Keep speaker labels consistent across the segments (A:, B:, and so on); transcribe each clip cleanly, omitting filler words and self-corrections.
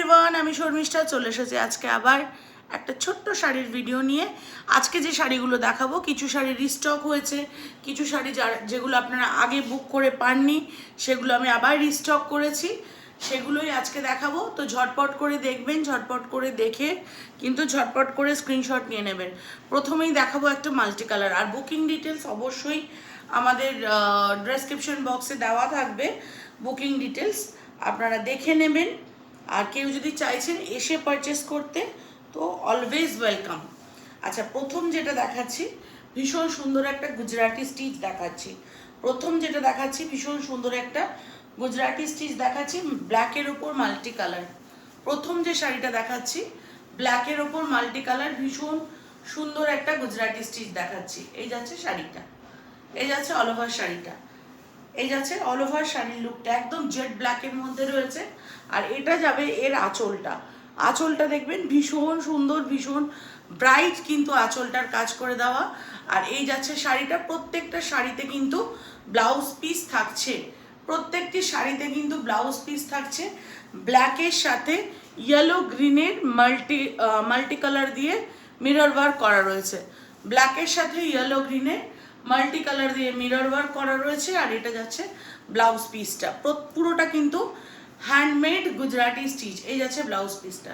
A: Everyone, আমি শর্মিষ্ঠা চলে এসেছি আজকে আবার একটা ছোট্ট শাড়ির ভিডিও নিয়ে। আজকে যে শাড়িগুলো দেখাবো, কিছু শাড়ি রিস্টক হয়েছে, কিছু শাড়ি যেগুলো আপনারা আগে বুক করে পাননি সেগুলো আমি আবার রিস্টক করেছি, সেগুলোই আজকে দেখাবো। তো ঝটপট করে দেখবেন, ঝটপট করে দেখে কিন্তু ঝটপট করে স্ক্রিনশট নিয়ে নেবেন। প্রথমেই দেখাবো একটা মাল্টি কালার, আর বুকিং ডিটেলস অবশ্যই আমাদের ডেসক্রিপশন বক্সে দেওয়া থাকবে। বুকিং ডিটেলস আপনারা দেখে নেবেন। আর কেউ যদি চাইছেন এসে পারচেস করতে তো অলওয়েজ ওয়েলকাম। আচ্ছা, প্রথম যেটা দেখাচ্ছি ভীষণ সুন্দর একটা গুজরাটি স্টিচ দেখাচ্ছি। ভীষণ সুন্দর একটা গুজরাটি স্টিচ দেখাচ্ছি, ব্ল্যাকের ওপর মাল্টি কালার। প্রথম যে শাড়িটা দেখাচ্ছি ব্ল্যাকের ওপর মাল্টি কালার, ভীষণ সুন্দর একটা গুজরাটি স্টিচ দেখাচ্ছি। এই যাচ্ছে শাড়িটা, এই যাচ্ছে অল ওভার শাড়িটা, এই যাচ্ছে অল ওভার শাড়ির লুকটা একদম জেড ব্ল্যাকের মধ্যে রয়েছে। আর এটা যাবে এর আঁচলটা, আঁচলটা দেখবেন ভীষণ সুন্দর, ভীষণ ব্রাইট কিন্তু আঁচলটার কাজ করে দেওয়া। আর এই যাচ্ছে শাড়িটা, প্রত্যেকটা শাড়িতে কিন্তু ব্লাউজ পিস থাকছে, প্রত্যেকটি শাড়িতে কিন্তু ব্লাউজ পিস থাকছে। ব্ল্যাকের সাথে ইয়েলো গ্রিনের মাল্টি কালার দিয়ে মিরর ওয়ার্ক করা রয়েছে, ব্ল্যাকের সাথে ইয়েলো গ্রিনের মাল্টি কালার দিয়ে মিরর ওয়ার্ক করা রয়েছে। আর এটা যাচ্ছে ব্লাউজ পিসটা, পুরোটা কিন্তু হ্যান্ডমেড গুজরাটি স্টিচ। এই যাচ্ছে ব্লাউজ পিসটা,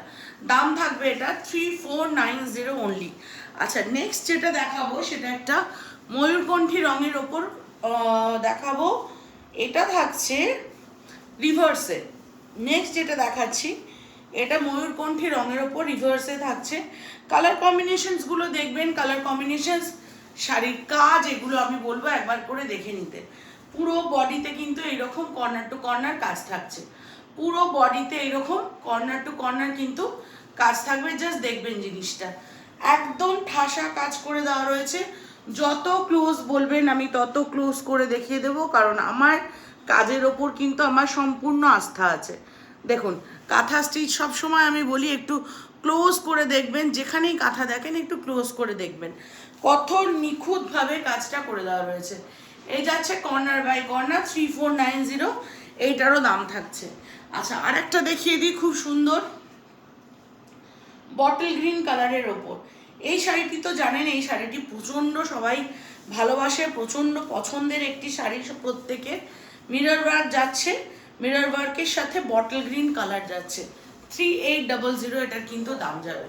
A: দাম থাকবে এটা 3490 অনলি। আচ্ছা, নেক্সট যেটা দেখাবো সেটা একটা ময়ূরকণ্ঠী রঙের ওপর দেখাবো, এটা থাকছে রিভার্সে। নেক্সট যেটা দেখাচ্ছি এটা ময়ূরকণ্ঠী রঙের ওপর রিভার্সে থাকছে। কালার কম্বিনেশনসগুলো দেখবেন, কালার কম্বিনেশনস, শাড়ির কাজ, এগুলো আমি বলবো একবার করে দেখে নিতে। পুরো বডিতে কিন্তু এইরকম কর্নার টু কর্নার কাজ থাকছে, পুরো বডিতে এইরকম কর্নার টু কর্নার কিন্তু কাজ থাকবে। জাস্ট দেখবেন জিনিসটা, একদম ঠাসা কাজ করে দেওয়া রয়েছে। যত ক্লোজ বলবেন আমি তত ক্লোজ করে দেখিয়ে দেবো, কারণ আমার কাজের ওপর কিন্তু আমার সম্পূর্ণ আস্থা আছে। দেখুন, কাঁথা স্টিচ সবসময় আমি বলি একটু ক্লোজ করে দেখবেন, যেখানেই কাঁথা দেখেন একটু ক্লোজ করে দেখবেন কত নিখুঁতভাবে কাজটা করে দেওয়া রয়েছে। এই যাচ্ছে কর্নার বাই কর্নার 3490, এইটারও দাম থাকছে। আচ্ছা, আরেকটা দেখিয়ে দিই, খুব সুন্দর বটল গ্রিন কালারের ওপর। এই শাড়িটি তো জানেন, এই শাড়িটি প্রচণ্ড সবাই ভালোবাসে, প্রচণ্ড পছন্দের একটি শাড়ি প্রত্যেকে। মিরর ওয়ার্ক যাচ্ছে, মিরর ওয়ার্কের সাথে বটল গ্রিন কালার যাচ্ছে। 3800 এটার কিন্তু দাম যাবে,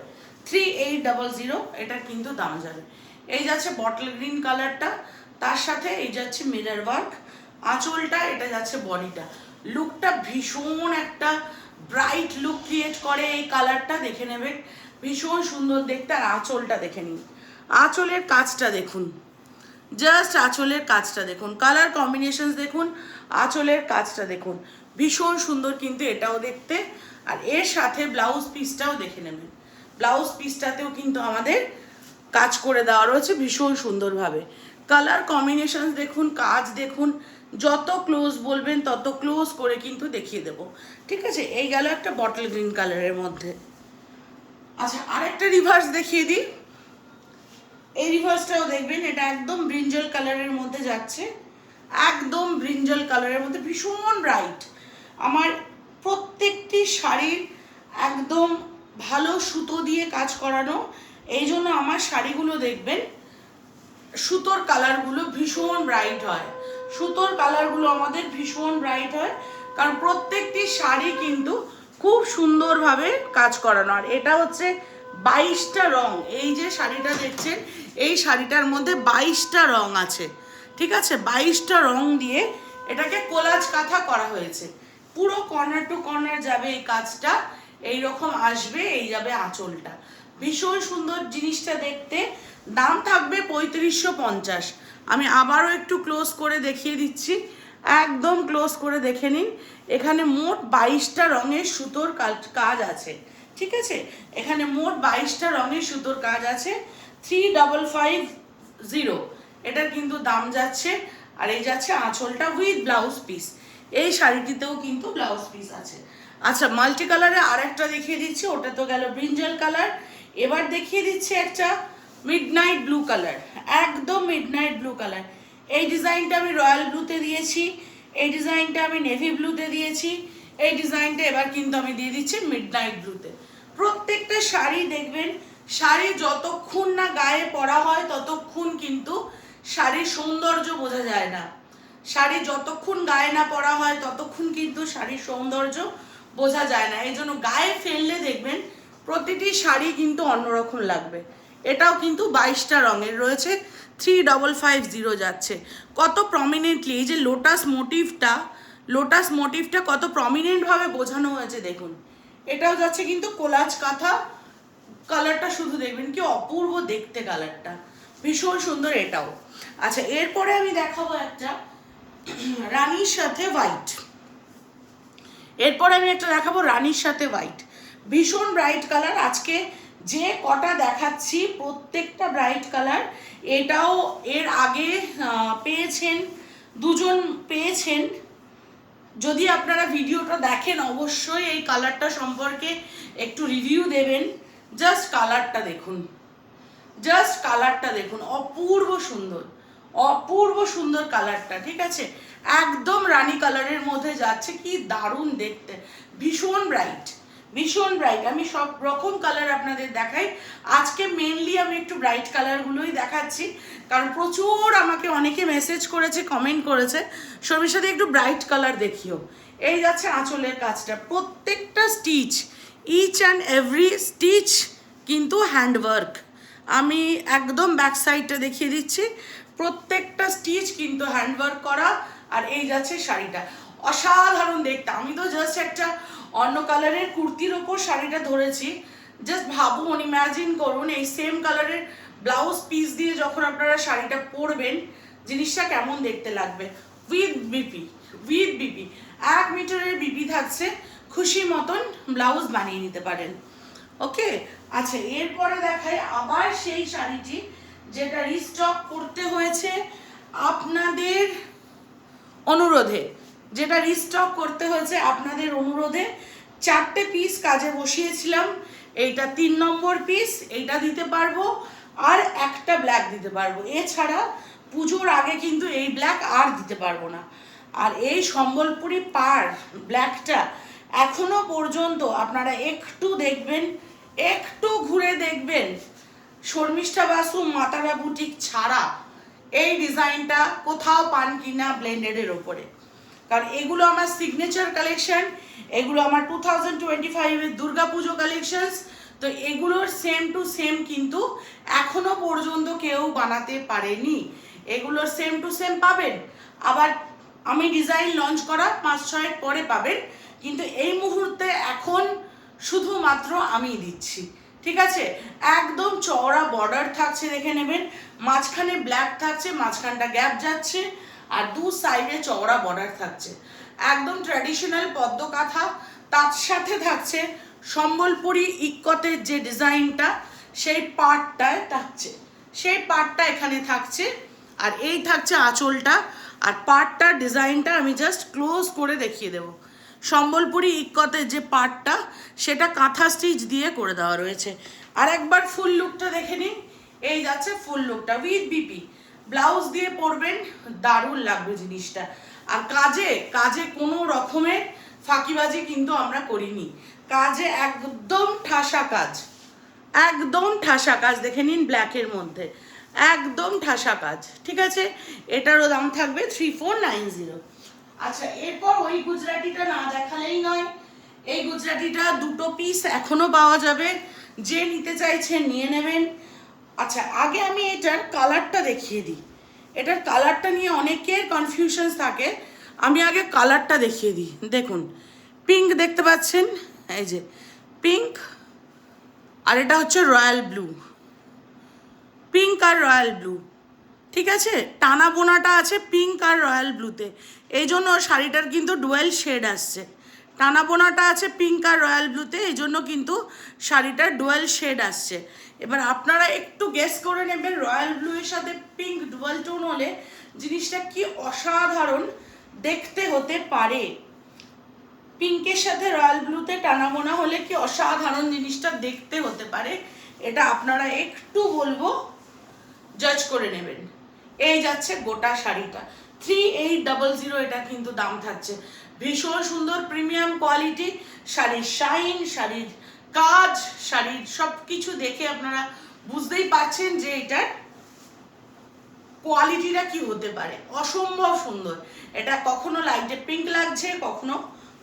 A: 3800 এটার কিন্তু দাম যাবে। এই যাচ্ছে বটল গ্রিন কালারটা, তার সাথে এই যাচ্ছে মিরর ওয়ার্ক, আঁচলটা, এটা যাচ্ছে বডিটা। লুকটা ভীষণ একটা ব্রাইট লুক ক্রিয়েট করে, এই কালারটা দেখে নেবেন, ভীষণ সুন্দর দেখতে। আর আঁচলটা দেখে নিন, আঁচলের কাজটা দেখুন, জাস্ট আঁচলের কাজটা দেখুন, কালার কম্বিনেশনস দেখুন, আঁচলের কাজটা দেখুন, ভীষণ সুন্দর কিন্তু এটাও দেখতে। আর এর সাথে ব্লাউজ পিসটাও দেখে নেবেন, ব্লাউজ পিসটাতেও কিন্তু আমাদের কাজ করে দেওয়া রয়েছে ভীষণ সুন্দরভাবে। কালার কম্বিনেশনস দেখুন, কাজ দেখুন, যত ক্লোজ বলবেন তত ক্লোজ করে কিন্তু দেখিয়ে দেবো, ঠিক আছে। এই গেল একটা বটল গ্রিন কালারের মধ্যে। আচ্ছা, আরেকটা রিভার্স দেখিয়ে দিই, এই রিভার্সটাও দেখবেন, এটা একদম ব্রিঞ্জল কালারের মধ্যে যাচ্ছে, একদম ব্রিঞ্জল কালারের মধ্যে, ভীষণ ব্রাইট। আমার প্রত্যেকটি শাড়ির একদম ভালো সুতো দিয়ে কাজ করানো, এই জন্য আমার শাড়িগুলো দেখবেন সুতোর কালারগুলো ভীষণ ব্রাইট হয়, সুতোর কালারগুলো আমাদের ভীষণ ব্রাইট হয়, কারণ প্রত্যেকটি শাড়ি কিন্তু খুব সুন্দরভাবে কাজ করানো। আর এটা হচ্ছে 22টা রং, এই যে শাড়িটা দেখছেন এই শাড়িটার মধ্যে 22টা রং আছে, ঠিক আছে। 22টা রং দিয়ে এটাকে কোলাজ কাঁথা করা হয়েছে, পুরো কর্নার টু কর্নার যাবে এই কাজটা, এইরকম আসবে, এই যাবে আঁচলটা, ভীষণ সুন্দর জিনিসটা দেখতে। দাম থাকবে 3550। আমি আবারও একটু ক্লোজ করে দেখিয়ে দিচ্ছি, একদম ক্লোজ করে দেখে নিন। এখানে মোট 22টা রঙের সুতোর কাজ আছে, ঠিক আছে। এখানে মোট 22টা রঙের সুতোর কাজ আছে, 3550 এটার কিন্তু দাম যাচ্ছে। আর এই যাচ্ছে আঁচলটা উইথ ব্লাউজ পিস, এই শাড়িটিতেও কিন্তু ব্লাউজ পিস আছে। আচ্ছা, মাল্টি কালারে আর একটা দেখিয়ে দিচ্ছি, ওটা তো গেল ব্রিঞ্জল কালার। এবার দেখিয়ে দিচ্ছি একটা মিডনাইট ব্লু কালার, একদম মিডনাইট ব্লু কালার। এই ডিজাইনটা আমি রয়্যাল ব্লুতে দিয়েছি, এই ডিজাইনটা আমি নেভি ব্লুতে দিয়েছি, এই ডিজাইনটা এবার কিন্তু আমি দিয়ে দিচ্ছি মিডনাইট ব্লুতে। প্রত্যেকটা শাড়ি দেখবেন, শাড়ি যতক্ষণ না গায়ে পরা হয় ততক্ষণ কিন্তু শাড়ির সৌন্দর্য বোঝা যায় না। শাড়ি যতক্ষণ গায়ে না পরা হয় ততক্ষণ কিন্তু শাড়ির সৌন্দর্য বোঝা যায় না। এই জন্য গায়ে ফেললে দেখবেন প্রতিটি শাড়ি কিন্তু অন্যরকম লাগবে। এটাও কিন্তু 22টা রঙের রয়েছে, 3550 যাচ্ছে। কত প্রমিনেন্টলি এই যে লোটাস মোটিভটা কত প্রমিনেন্টভাবে বোঝানো হয়েছে দেখুন। এটাও যাচ্ছে কিন্তু কোলাজ কাঁথা। কালারটা শুধু দেখবেন কি অপূর্ব দেখতে, কালারটা ভীষণ সুন্দর এটাও। আচ্ছা, এরপরে আমি দেখাবো একটা রানীর সাথে হোয়াইট। এরপরে আমি একটা দেখাবো রানীর সাথে হোয়াইট, ভীষণ ব্রাইট কালার। আজকে যে কটা দেখাচ্ছি প্রত্যেকটা ব্রাইট কালার। এটাও এর আগে পেয়েছেন, দুজন পেয়েছেন। যদি আপনারা ভিডিওটা দেখেন অবশ্যই এই কালারটা সম্পর্কে একটু রিভিউ দেবেন। জাস্ট কালারটা দেখুন, জাস্ট কালারটা দেখুন, অপূর্ব সুন্দর, অপূর্ব সুন্দর কালারটা। ঠিক আছে, একদম রানী কালারের মধ্যে যাচ্ছে, কি দারুণ দেখতে, ভীষণ ব্রাইট, ভীষণ ব্রাইট। আমি সব রকম কালার আপনাদের দেখাই, আজকে মেনলি আমি একটু ব্রাইট কালারগুলোই দেখাচ্ছি, কারণ প্রচুর আমাকে অনেকে মেসেজ করেছে, কমেন্ট করেছে সবার সাথে একটু ব্রাইট কালার দেখিও। এই যাচ্ছে আঁচলের কাজটা, প্রত্যেকটা stitch, each and every stitch কিন্তু হ্যান্ডওয়ার্ক। আমি একদম ব্যাক সাইডটা দেখিয়ে দিচ্ছি, প্রত্যেকটা স্টিচ কিন্তু হ্যান্ডওয়ার্ক করা। আর এই যাচ্ছে শাড়িটা, অসাধারণ দেখতে। আমি তো জাস্ট একটা অন্য কালারের কুর্তির ওপর শাড়িটা ধরেছি, জাস্ট ভাবুন, ইম্যাজিন করুন এই সেম কালারের ব্লাউজ পিস দিয়ে যখন আপনারা শাড়িটা পরবেন জিনিসটা কেমন দেখতে লাগবে। উইথ বিপি, উইথ বিপি 1 মিটারের বিপি থাকছে, খুশি মতন ব্লাউজ বানিয়ে নিতে পারেন। ওকে, আচ্ছা, এরপরে দেখাই আবার সেই শাড়িটি যেটা রিস্টক করতে হয়েছে আপনাদের অনুরোধে, যেটা রিস্টক করতে হয়েছে আপনাদের অনুরোধে। 4টে পিস কাজে বসিয়েছিলাম, এইটা 3 নম্বর পিস, এইটা দিতে পারবো, আর একটা ব্ল্যাক দিতে পারবো। এছাড়া পুজোর আগে কিন্তু এই ব্ল্যাক আর দিতে পারবো না। আর এই সম্বলপুরি পার ব্ল্যাকটা এখনো পর্যন্ত আপনারা একটু দেখবেন, একটু ঘুরে দেখবেন, শর্মিষ্ঠা বাসু মাতারা বুটিক ছাড়া এই ডিজাইনটা কোথাও পান কিনা ব্লেন্ডেডের ওপরে। কারণ এগুলো আমার সিগনেচার কালেকশন, এগুলো আমার 2025-এর দুর্গাপুজো কালেকশনস। তো এগুলোর সেম টু সেম কিন্তু এখনো পর্যন্ত কেউ বানাতে পারেনি। এগুলোর সেম টু সেম পাবেন, আবার আমি ডিজাইন লঞ্চ করা 5-6 পরে পাবেন, কিন্তু এই মুহূর্তে এখন শুধুমাত্র আমি দিচ্ছি। ঠিক আছে, একদম চওড়া বর্ডার থাকছে, দেখে নেবেন, মাঝখানে ব্ল্যাক থাকছে, মাঝখানটা গ্যাপ যাচ্ছে, আর দু সাইডে চওড়া বর্ডার থাকছে, একদম ট্র্যাডিশনাল পদ্ম কাঁথা। তার সাথে থাকছে সম্বলপুরি ইক্কতের যে ডিজাইনটা, সেই পার্টটায় থাকছে, সেই পার্টটা এখানে থাকছে, আর এই থাকছে আঁচলটা। আর পার্টটার ডিজাইনটা আমি জাস্ট ক্লোজ করে দেখিয়ে দেবো। সম্বলপুরি ইক্কতের যে পার্টটা সেটা কাঁথা স্টিচ দিয়ে করে দেওয়া রয়েছে। আর একবার ফুল লুকটা দেখে নিন, এই যাচ্ছে ফুল লুকটা উইথ বিপি। ব্লাউজ দিয়ে পরবেন, দারুণ লাগবে জিনিসটা। আর কাজে কাজে কোনো রকমের ফাঁকিবাজি কিন্তু আমরা করিনি, কাজে একদম ঠাসা কাজ, একদম ঠাসা কাজ। দেখে নিন ব্ল্যাকের মধ্যে একদম ঠাসা কাজ। ঠিক আছে, এটারও দাম থাকবে 3490। আচ্ছা, এরপর ওই গুজরাটিটা না দেখালেই নয়। এই গুজরাটিটা 2টো পিস এখনো পাওয়া যাবে, যে নিতে চাইছেন নিয়ে নেবেন। আচ্ছা, আগে আমি এটার কালারটা দেখিয়ে দিই। এটার কালারটা নিয়ে অনেকের কনফিউশন থাকে, আমি আগে কালারটা দেখিয়ে দিই। দেখুন, পিঙ্ক দেখতে পাচ্ছেন, এই যে পিঙ্ক, আর এটা হচ্ছে রয়্যাল ব্লু, পিঙ্ক আর রয়্যাল ব্লু। ঠিক আছে, টানা বোনাটা আছে পিঙ্ক আর রয়্যাল ব্লুতে, এই জন্য শাড়িটার কিন্তু ডুয়েল শেড আসছে। টানা বোনাটা আছে পিঙ্ক আর রয়্যাল ব্লুতে, এই জন্য কিন্তু শাড়িটার ডুয়েল শেড আসছে। এবার আপনারা একটু গেস করে নেবেন, রয়্যাল ব্লু এর সাথে পিঙ্ক ডুয়েল টোন হলে জিনিসটা কি অসাধারণ দেখতে হতে পারে। পিঙ্কের সাথে রয়্যাল ব্লুতে টানা বোনা হলে কি অসাধারণ জিনিসটা দেখতে হতে পারে, এটা আপনারা একটু বলবো জাজ করে নেবেন। এই যাচ্ছে গোটা শাড়িটা 3800, এটা কিন্তু দাম থাকছে। ভীষণ সুন্দর প্রিমিয়াম কোয়ালিটি, শাড়ির শাইন, শাড়ির কাজ, শাড়ির সব কিছু দেখে আপনারা বুঝতেই পারছেন যে এটার কোয়ালিটিটা কি হতে পারে। অসম্ভব সুন্দর। এটা কখনো লাইটে পিঙ্ক লাগছে, কখনো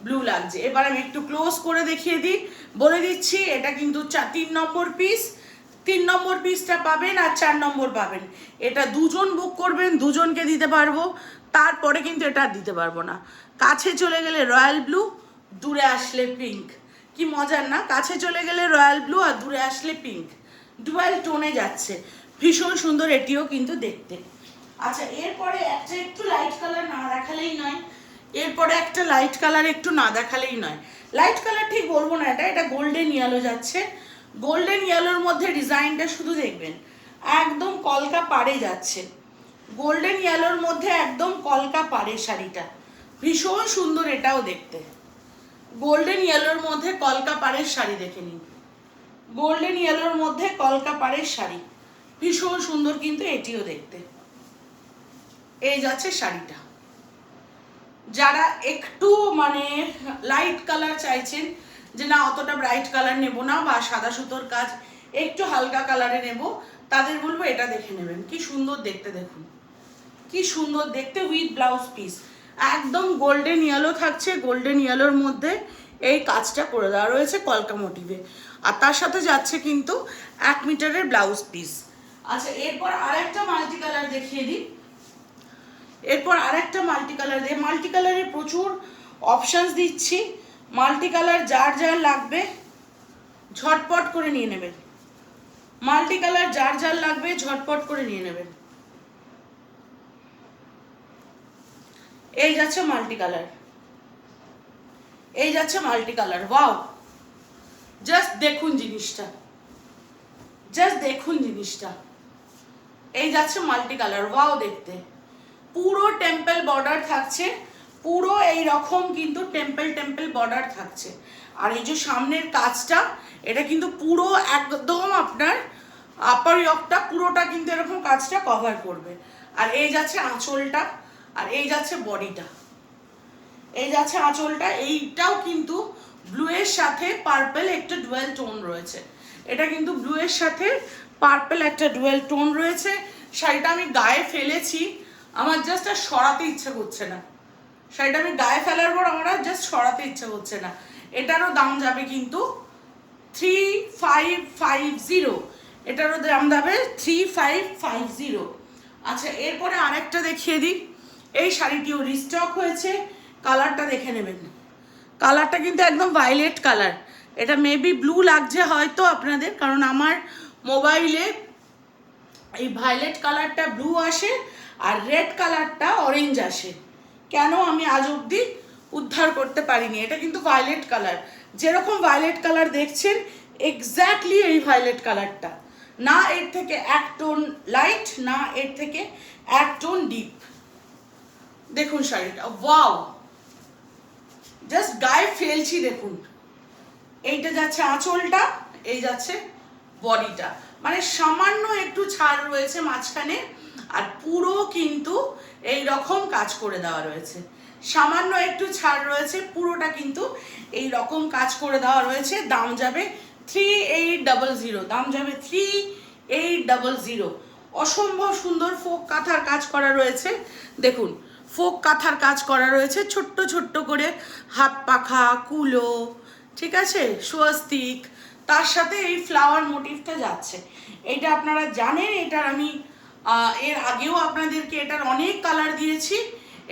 A: ব্লু লাগছে। এবার আমি একটু ক্লোজ করে দেখিয়ে দিই, বলে দিচ্ছি এটা কিন্তু 3 নম্বর পিস। 3 নম্বর পিসটা পাবেন আর 4 নম্বর পাবেন। এটা দুজন বুক করবেন, দুজনকে দিতে পারবো, তারপরে কিন্তু এটা দিতে পারবো না। কাছে চলে গেলে রয়্যাল ব্লু, দূরে আসলে পিঙ্ক। কি মজার না? কাছে চলে গেলে রয়্যাল ব্লু আর দূরে আসলে পিঙ্ক, ডুয়াল টোনে যাচ্ছে। ভীষণ সুন্দর এটিও কিন্তু দেখতে। আচ্ছা, এরপরে একটা একটু লাইট কালার না দেখালেই নয়, এরপরে একটা লাইট কালার একটু না দেখালেই নয়। লাইট কালার ঠিক বলবো না, এটা গোল্ডেন ইয়েলো যাচ্ছে। গোল্ডেন ইয়েলোর মধ্যে ডিজাইনটা শুধু দেখবেন, একদম কলকা পাড়ে যাচ্ছে। গোল্ডেন ইয়েলোর মধ্যে একদম কলকা পাড়ে শাড়িটা, ভীষণ সুন্দর এটাও দেখতে। গোল্ডেন ইয়েলোর মধ্যে কলকা পাড়ের শাড়ি দেখে নিন, গোল্ডেন ইয়েলোর মধ্যে কলকা পাড়ের শাড়ি, ভীষণ সুন্দর কিন্তু এটিও দেখতে। এই যাচ্ছে শাড়িটা। যারা একটু মানে লাইট কালার চাইছেন, যে না অতটা ব্রাইট কালার নেব না বা সাদা সুতোর কাজ একটু হালকা কালারে নেব, তাদের বলবো এটা দেখে নেবেন। কি সুন্দর দেখতে, দেখুন কি সুন্দর দেখতে, উইথ ব্লাউজ পিস। একদম গোল্ডেন ইয়েলো থাকছে, গোল্ডেন ইয়েলোর মধ্যে এই কাজটা করে দেওয়া রয়েছে কলকা মোটিভে, আর তার সাথে যাচ্ছে কিন্তু 1 মিটারের ব্লাউজ পিস। আচ্ছা, এরপর আরেকটা মাল্টি কালার দেখিয়ে দিই। এরপর আরেকটা মাল্টি কালার দিয়ে, মাল্টি কালারে প্রচুর অপশানস দিচ্ছি। মাল্টি কালার যার যার লাগবে ঝটপট করে নিয়ে নেবেন, মাল্টি কালার যার যার লাগবে ঝটপট করে নিয়ে নেবেন। এই যাচ্ছে মাল্টি কালার, এই যাচ্ছে মাল্টি কালার। ওয়াও, জাস্ট দেখুন জিনিসটা, জাস্ট দেখুন জিনিসটা। এই যাচ্ছে মাল্টি কালার, ওয়াও দেখতে। পুরো টেম্পল বর্ডার থাকছে, পুরো এই রকম কিন্তু টেম্পল বর্ডার থাকছে। আর এই যে সামনের কাজটা, এটা কিন্তু পুরো একদম আপনার আপার ইয়কটা পুরোটা কিন্তু এরকম কাজটা কভার করবে। আর এই যাচ্ছে আঁচলটা, আর এই যাচ্ছে বডিটা, এই যাচ্ছে আঁচলটা। এইটাও কিন্তু ব্লু এর সাথে পার্পল একটা ডুয়েল টোন রয়েছে, এটা কিন্তু ব্লু এর সাথে পার্পল একটা ডুয়েল টোন রয়েছে। শাড়িটা আমি গায়ে ফেলেছি, আমার জাস্ট আর সরাতে ইচ্ছে করছে না। শাড়িটা আমি গায়ে ফেলার পর আমার আর জাস্ট সরাতে ইচ্ছে করছে না। এটারও দাম যাবে কিন্তু 3550, এটারও দাম যাবে 3550। আচ্ছা, এরপরে আরেকটা দেখিয়ে দিই। এই শাড়িটিও রিস্টক হয়েছে, কালারটা দেখে নেবেন। কালারটা কিন্তু একদম ভায়োলেট কালার। এটা মেবি ব্লু লাগছে হয়তো আপনাদের, কারণ আমার মোবাইলে এই ভায়োলেট কালারটা ব্লু আসে আর রেড কালারটা অরেঞ্জ আসে। কেন আমি আজ অবধি উদ্ধার করতে পারিনি। এটা কিন্তু ভায়োলেট কালার, যেরকম ভায়োলেট কালার দেখছেন এক্স্যাক্টলি এই ভায়োলেট কালারটা, না এর থেকে এক টোন লাইট, না এর থেকে এক টোন ডিপ। দেখুন শাড়িটা, ওয়াও, জাস্ট গায়ে ফেলছি দেখুন। এইটা যাচ্ছে আঁচলটা, এই যাচ্ছে বডিটা, মানে সামান্য একটু ছাড় রয়েছে মাঝখানে, আর পুরো কিন্তু এই রকম কাজ করে দেওয়া রয়েছে। সামান্য একটু ছাড় রয়েছে, পুরোটা কিন্তু এই রকম কাজ করে দেওয়া রয়েছে। দাম যাবে 3800, দাম যাবে 3800। অসম্ভব সুন্দর ফোক কাঁথার কাজ করা রয়েছে, দেখুন ফোক কাঁথার কাজ করা রয়েছে, ছোট্ট ছোট্ট করে হাত পাখা, কুলো, ঠিক আছে, স্বস্তিক, তার সাথে এই ফ্লাওয়ার মোটিভটা যাচ্ছে। এটা আপনারা জানেন, এটার আমি এর আগেও আপনাদেরকে এটার অনেক কালার দিয়েছি।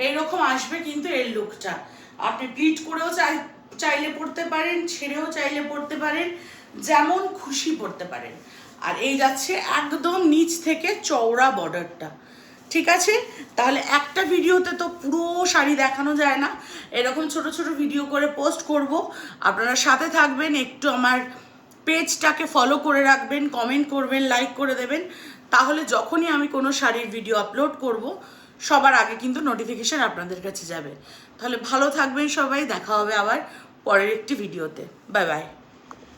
A: এইরকম আসবে কিন্তু এর লুকটা। আপনি প্লিট করেও চাইলে পড়তে পারেন, ছেড়েও চাইলে পড়তে পারেন, যেমন খুশি পড়তে পারেন। আর এই যাচ্ছে একদম নিচ থেকে চওড়া বর্ডারটা, ঠিক আছে। তাহলে একটা ভিডিওতে তো পুরো শাড়ি দেখানো যায় না, এরকম ছোট ছোট ভিডিও করে পোস্ট করব। আপনারা সাথে থাকবেন, একটু আমার পেজটাকে ফলো করে রাখবেন, কমেন্ট করবেন, লাইক করে দেবেন, তাহলে যখনই আমি কোনো শাড়ির ভিডিও আপলোড করব সবার আগে কিন্তু নোটিফিকেশান আপনাদের কাছে যাবে। তাহলে ভালো থাকবেন সবাই, দেখা হবে আবার পরের একটি ভিডিওতে। Bye bye.